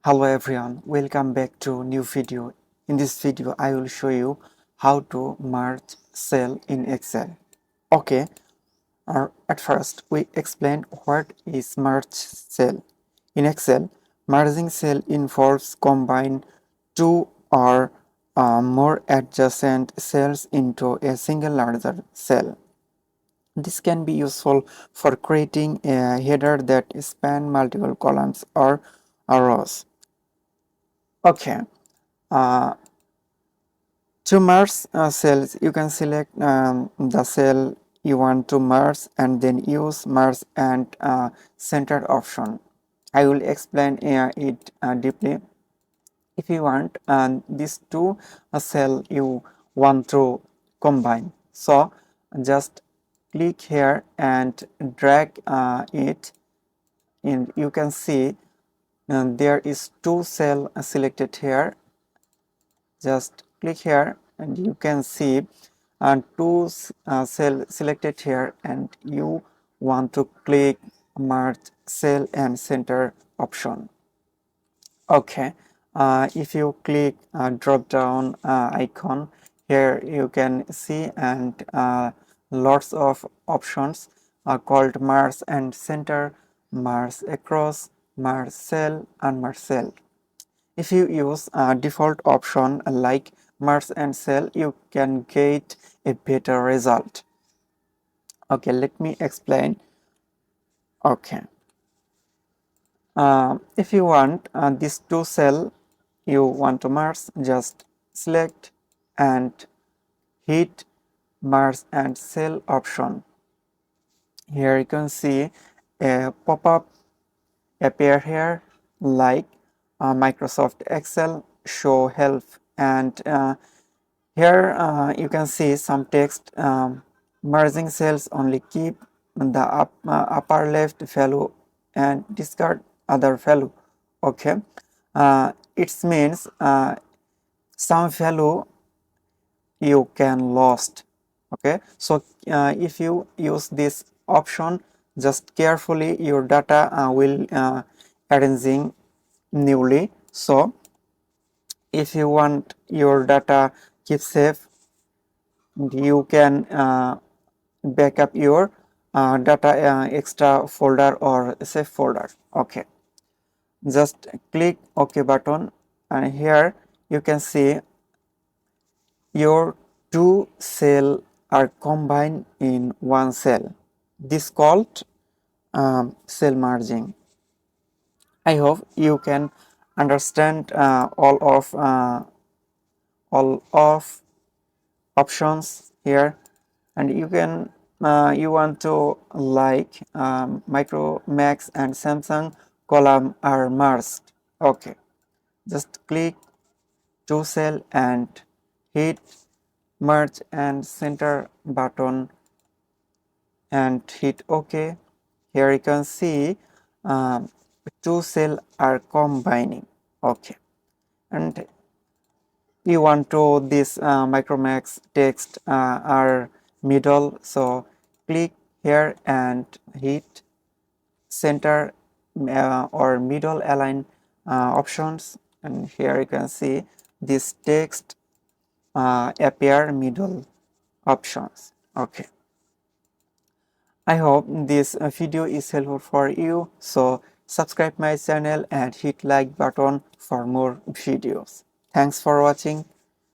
Hello everyone, welcome back to new video. In this video I will show you how to merge cell in Excel. Okay, at first we explain what is merge cell. In Excel, merging cell involves combine two or more adjacent cells into a single larger cell. This can be useful for creating a header that span multiple columns or rows. Okay. Uh, to merge cells, you can select the cell you want to merge and then use merge and center option. I will explain it deeply. If you want these two cell you want to combine, so just click here and drag it, and you can see there is two cell selected here. Just click here and you can see two cell selected here, and you want to click merge cell and center option. Okay, if you click drop down icon here, you can see and lots of options are called merge and center, merge across, merge cell and merge cell. If you use a default option like merge and cell, you can get a better result. Okay, let me explain. Okay, if you want these two cell you want to merge, just select and hit merge and cell option. Here you can see a pop-up appear here like Microsoft Excel show help, and here you can see some text. Merging cells only keep the upper left value and discard other value. Okay, it means some value you can lost. Okay, so if you use this option, just carefully your data will arranging newly. So if you want your data keep safe, you can back up your data extra folder or safe folder. Okay, just click OK button, and here you can see your two cell are combined in one cell. This called cell merging. I hope you can understand all of options here, and you can you want to like Micro Max and Samsung column are merged. Okay, just click to cell and hit merge and center button and hit OK. Here you can see two cell are combining. Okay, and you want to this Micromax text are middle, so click here and hit center or middle align options, and here you can see this text appear middle options. Okay, I hope this video is helpful for you, so subscribe my channel and hit like button for more videos. Thanks for watching.